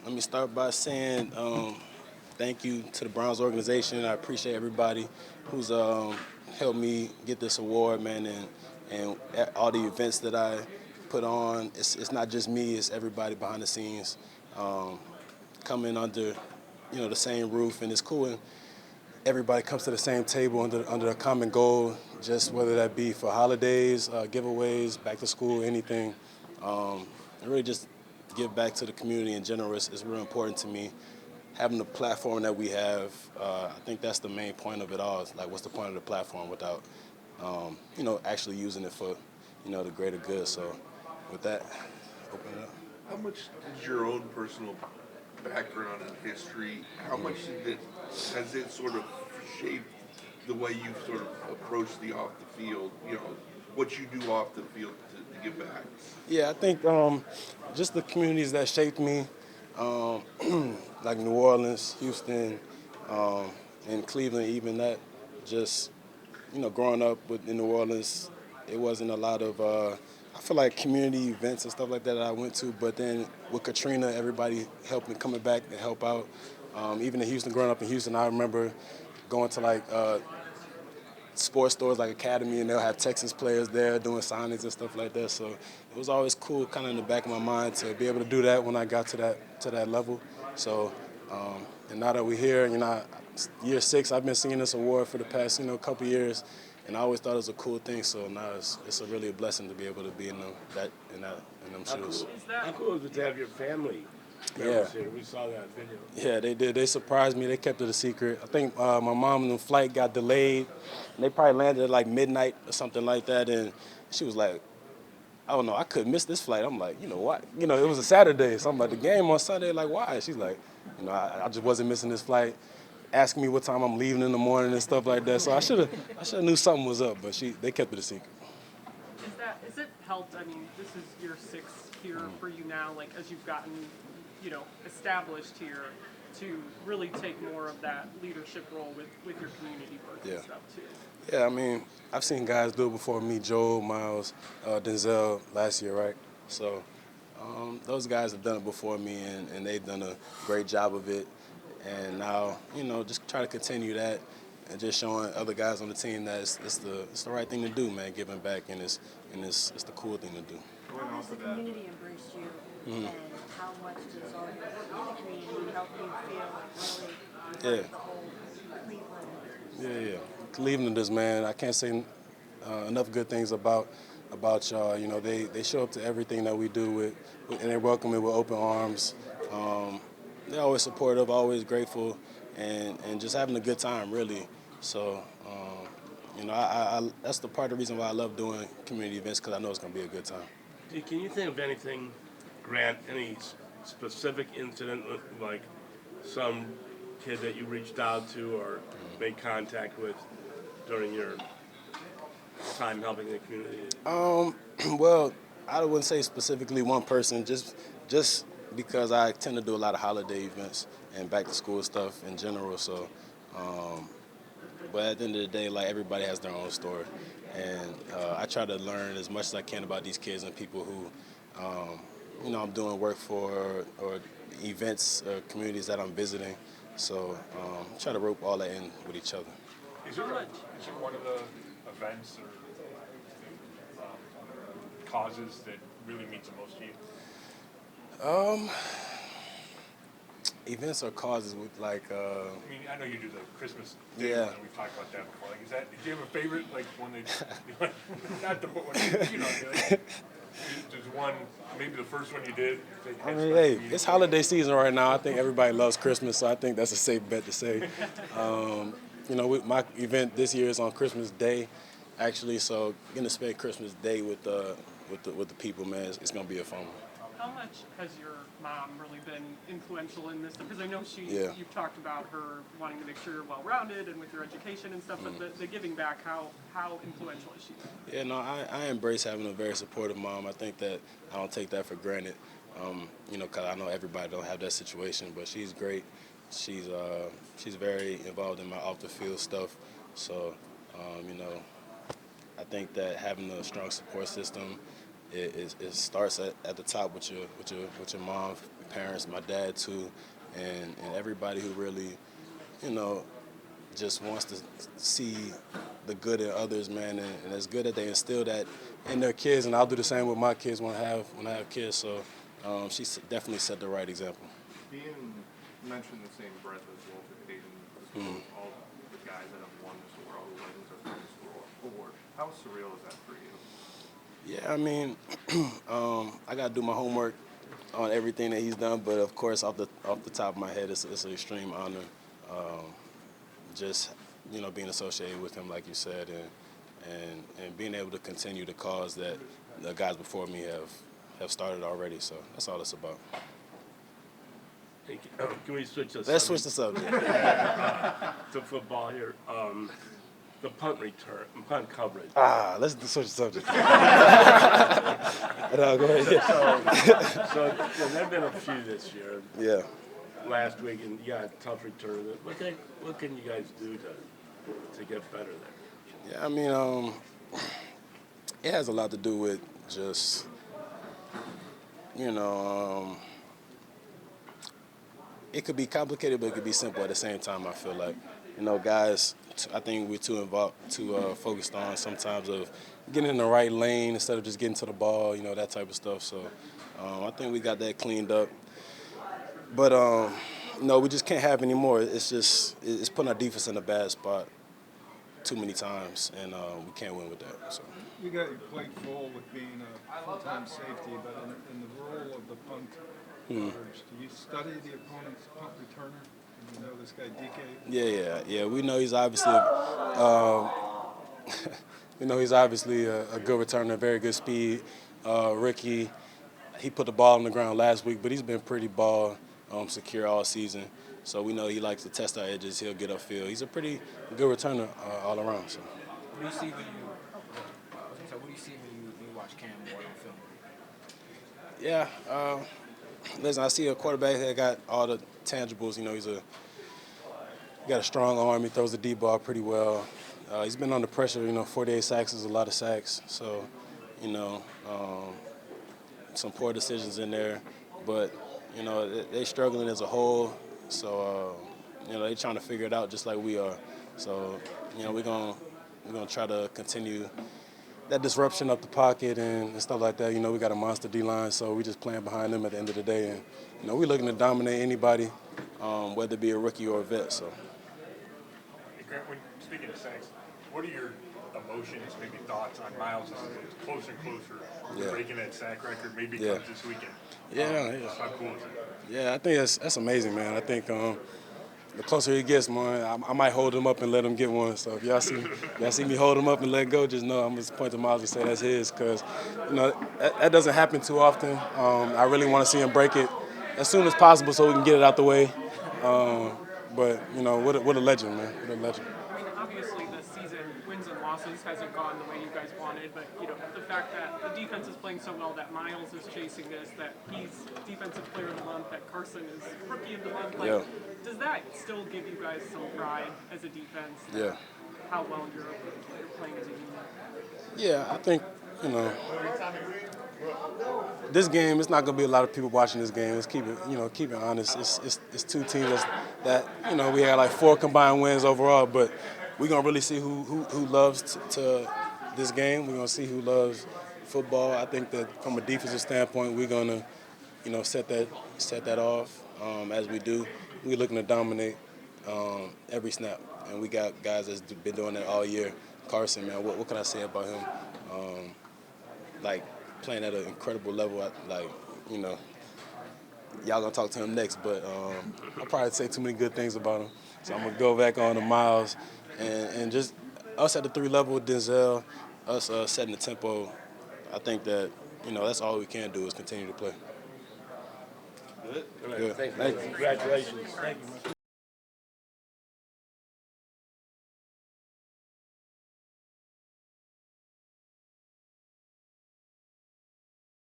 Let me start by saying thank you to the Browns organization. I appreciate everybody who's helped me get this award, man, and at all the events that I put on. It's not just me; it's everybody behind the scenes coming under the same roof, and it's cool. And everybody comes to the same table under a common goal, just whether that be for holidays, giveaways, back to school, anything. And really just give back to the community in general is real important to me. Having the platform that we have, I think that's the main point of it all. It's like, what's the point of the platform without, actually using it for, the greater good. So, with that, open it up. How much does your own personal background and history, how much has it sort of shaped the way you sort of approach the off the field, what you do off the field to give back? Yeah, I think just the communities that shaped me, um, like New Orleans, Houston, um, and Cleveland, even that, just growing up in New Orleans, it wasn't a lot of, I feel like community events and stuff like that I went to. But then with Katrina, everybody helped me coming back to help out. Even in Houston, growing up in Houston, I remember going to like sports stores like Academy, and they'll have Texas players there doing signings and stuff like that. So it was always cool, kind of in the back of my mind, to be able to do that when I got to that level. So, and now that we're here, year 6, I've been singing this award for the past couple years, and I always thought it was a cool thing. So now it's a really a blessing to be able to be in them shoes. How cool is it to have your family Yeah. members here? We saw that video. Yeah, they did. They surprised me. They kept it a secret. I think my mom and the flight got delayed. And they probably landed at like midnight or something like that. And she was like, "I don't know. I could miss this flight." I'm like, what? It was a Saturday. So I'm like, the game on Sunday. Like, why? She's like, I just wasn't missing this flight. Asking me what time I'm leaving in the morning and stuff like that. So I should have knew something was up. But they kept it a secret. Is it helped? I mean, this is year 6 here for you now. Like, as you've gotten, established here, to really take more of that leadership role with your community work Yeah. and stuff too. Yeah, I mean, I've seen guys do it before me, Joel, Miles, Denzel last year, right? So those guys have done it before me, and they've done a great job of it. And now, just try to continue that and just showing other guys on the team that it's the right thing to do, man, giving back, and it's the cool thing to do. How has the community embraced you, and how much does all your work in the community help you feel like really Yeah. the whole Cleveland? Yeah. Clevelanders, man, I can't say enough good things about y'all. They show up to everything that we do and they welcome it with open arms. They're always supportive, always grateful, and just having a good time, really. So, that's the part of the reason why I love doing community events, because I know it's going to be a good time. Can you think of anything, Grant, any specific incident with like some kid that you reached out to or made contact with during your time helping the community? Well, I wouldn't say specifically one person, just because I tend to do a lot of holiday events and back to school stuff in general. So, but at the end of the day, like, everybody has their own story, and I try to learn as much as I can about these kids and people who, I'm doing work for, or events or communities that I'm visiting. So, try to rope all that in with each other. Is it one of the events or causes that really means the most to you? Events or causes with like. I mean, I know you do the Christmas Day Yeah. one, and we've talked about that before. Like, do you have a favorite, like one that, not the one, there's one, maybe the first one you did. I mean, hey, it's holiday season right now. I think everybody loves Christmas, so I think that's a safe bet to say. My event this year is on Christmas Day, actually. So getting to spend Christmas Day with the people, man, it's gonna be a fun one. How much has your mom really been influential in this? Because I know Yeah. you've talked about her wanting to make sure you're well-rounded and with your education and stuff, but the giving back, how influential is she? Yeah, no, I embrace having a very supportive mom. I think that I don't take that for granted, because I know everybody don't have that situation, but she's great. She's very involved in my off the field stuff. So, I think that having a strong support system, it starts at the top with your mom, parents, my dad too, and everybody who really, you know, just wants to see the good in others, man, and it's good that they instill that in their kids, and I'll do the same with my kids when I have kids. So definitely set the right example. Being mentioned in the same breath as Walter Payton, as well as all the guys that have won this world, wins or won this award, how surreal is that for you? Yeah, I mean, I got to do my homework on everything that he's done, but of course, off the top of my head, it's an extreme honor. Just being associated with him, like you said, and being able to continue the cause that the guys before me have started already. So that's all it's about. Hey, can we switch the Let's subject switch the subject. to football here? The punt return, punt coverage. Let's switch the subject. No, go ahead. So there have been a few this year. Yeah. Last week, and you got a tough return. What can you guys do to get better there? Yeah, I mean, it has a lot to do with just, it could be complicated, but it could be simple at the same time, I feel like. Guys, I think we're too focused on sometimes of getting in the right lane instead of just getting to the ball, that type of stuff. So I think we got that cleaned up. But, we just can't have any more. It's putting our defense in a bad spot too many times, and we can't win with that. So. You got your plate full with being a full-time safety, but in the role of the punt coverage, do you study the opponent's punt returner? And you know this guy, DK? Yeah. We know he's obviously a good returner, very good speed. Ricky, he put the ball on the ground last week, but he's been pretty ball secure all season. So we know he likes to test our edges. He'll get upfield. He's a pretty good returner all around. So. What do you see when you watch Cam Ward on film? Yeah, listen, I see a quarterback that got all the tangibles. He got a strong arm. He throws the deep ball pretty well. He's been under pressure. 48 sacks is a lot of sacks. So, some poor decisions in there, but they struggling as a whole. So, they trying to figure it out just like we are. So, we're gonna try to continue that disruption up the pocket and stuff like that. We got a monster D-line, so we just playing behind them at the end of the day. And, we're looking to dominate anybody, whether it be a rookie or a vet. So. Hey, Grant, speaking of sacks, what are your emotions, maybe thoughts on Miles as it's closer and closer to breaking that sack record? Maybe it comes this weekend. How cool is it? Yeah, I think that's amazing, man. I think the closer he gets, man, I might hold him up and let him get one. So if y'all see me hold him up and let go, just know I'm just point to Miles and say that's his, because that doesn't happen too often. I really want to see him break it as soon as possible so we can get it out the way. But what a legend, man. What a legend. I mean, obviously the season wins and losses hasn't gone the way you guys wanted, but the fact that the defense is playing so well, that Miles is chasing this, that he's defensive player of the month, that Carson is rookie of the month, does that still give you guys some pride as a defense? Yeah. How well you're playing as a unit? Yeah, I think this game, it's not gonna be a lot of people watching this game. Let's keep it honest. It's two teams that we had like 4 combined wins overall, but we're gonna really see who loves to this game. We're gonna see who loves football. I think that from a defensive standpoint, we're gonna set that off as we do. We're looking to dominate every snap, and we got guys that's been doing that all year. Carson, man, what can I say about him? Playing at an incredible level. Y'all gonna talk to him next, but I'll probably say too many good things about him. So I'm gonna go back on to Miles, and just us at the 3 level with Denzel, us setting the tempo. I think that that's all we can do is continue to play. Good. Thank you. Congratulations. Thank you.